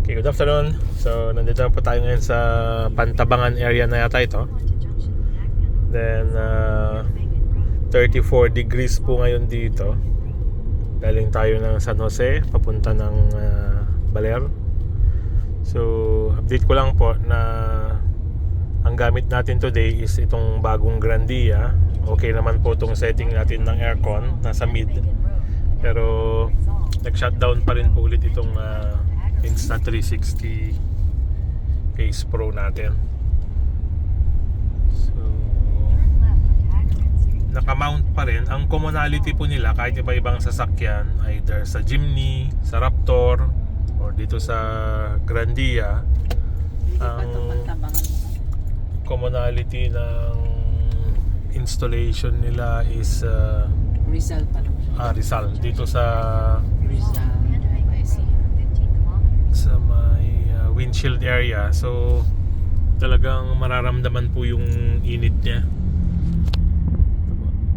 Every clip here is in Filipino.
Okay, good afternoon. So, nandito na po tayo ngayon sa Pantabangan area na yata ito. Then, 34 degrees po ngayon dito. Galing tayo ng San Jose, papunta ng Baler. So, update ko lang po na ang gamit natin today is itong bagong Grandia. Okay naman po itong setting natin ng aircon, nasa mid. Pero, nag-shutdown pa rin po ulit itong Insta360 Ace Pro natin. So, naka-mount pa rin. Ang commonality po nila kahit iba-ibang sasakyan, either sa Jimny, sa Raptor, or dito sa Grandia, ang commonality ng installation nila is Rizal pa lang siya. Rizal. Dito sa Rizal. sa may windshield area, so talagang mararamdaman po yung init niya.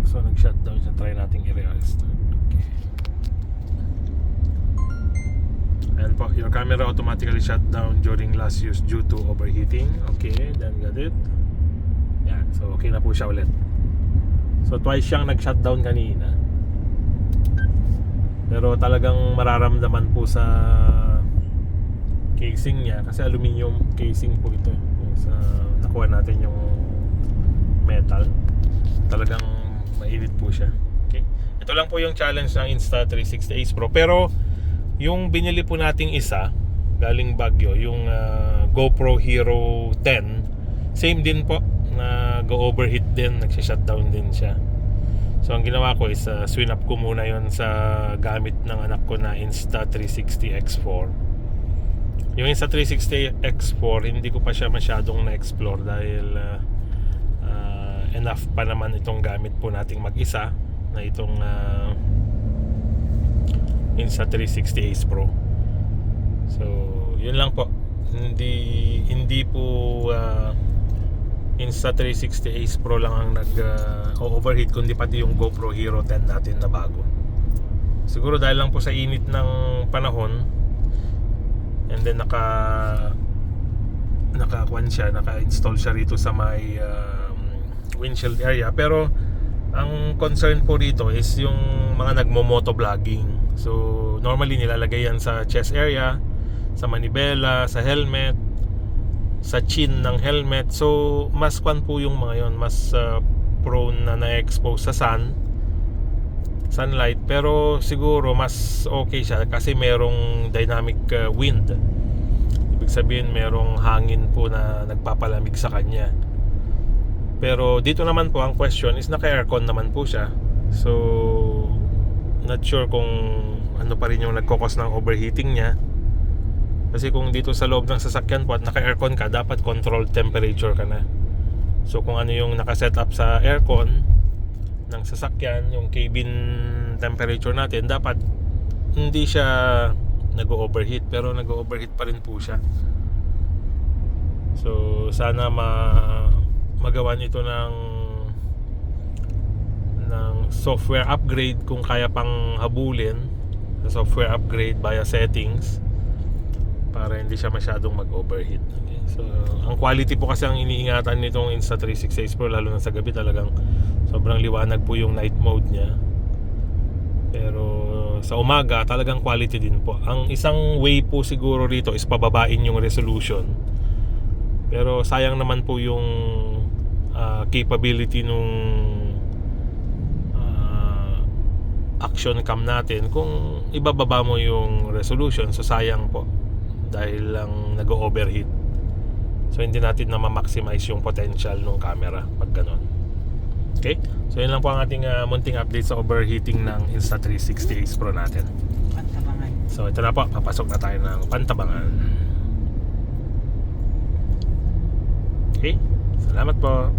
So nag-shutdown siya, try nating i-restart. Okay. Ayan po, your camera automatically shut down during last use due to overheating. Okay, then got it. Yan, so okay na po siya ulit. So twice siyang nag-shutdown kanina, pero talagang mararamdaman po sa casing niya, kasi aluminium casing po ito. Yung sa nakuha natin yung metal, talagang mainit po siya. Okay, ito lang po yung challenge ng Insta360 Ace Pro. Pero yung binili po nating isa galing Baguio, yung GoPro Hero 10, same din po, na go overheat din, nagsha-shutdown din siya. So ang ginawa ko is swin up ko muna yon sa gamit ng anak ko na Insta360 X4. Yung Insta360 X4, hindi ko pa siya masyadong na-explore dahil enough pa naman itong gamit po nating mag-isa na itong Insta360 Ace Pro. So yun lang po, hindi po Insta360 Ace Pro lang ang nag-overheat, kundi pati yung GoPro Hero 10 natin na bago. Siguro dahil lang po sa init ng panahon, and then naka-install siya rito sa may windshield area. Pero ang concern po rito is yung mga nagmo-motovlogging. So normally nilalagay yan sa chest area, sa manibela, sa helmet, sa chin ng helmet. So mas kwan po yung mga yon, mas prone na na-expose sa sunlight. Pero siguro mas okay siya kasi merong dynamic wind. Ibig sabihin merong hangin po na nagpapalamig sa kanya. Pero dito naman po ang question is naka-aircon naman po siya. So not sure kung ano pa rin yung nagkokos ng overheating niya. Kasi kung dito sa loob ng sasakyan po at naka-aircon ka, dapat controlled temperature ka na. So kung ano yung nakaset up sa aircon ng sasakyan, yung cabin temperature natin, dapat hindi siya nag-overheat, pero nag-overheat pa rin po siya. So sana magawan ito ng software upgrade, kung kaya pang habulin sa software upgrade via settings, para hindi siya masyadong mag-overheat. Okay. So ang quality po kasi ang iniingatan nitong Insta360 Ace Pro, lalo na sa gabi, talagang sobrang liwanag po yung night mode niya. Pero sa umaga talagang quality din po. Ang isang way po siguro rito is pababain yung resolution. Pero sayang naman po yung capability nung action cam natin kung ibababa mo yung resolution. So sayang po dahil lang nag-overheat. So hindi natin na ma-maximize yung potential ng camera pag ganun. Okay? So yun lang po ang ating munting update sa overheating ng Insta360 Ace Pro natin. Pantabangan. So ito na po, papasok na tayo ng Pantabangan. Okay? Salamat po.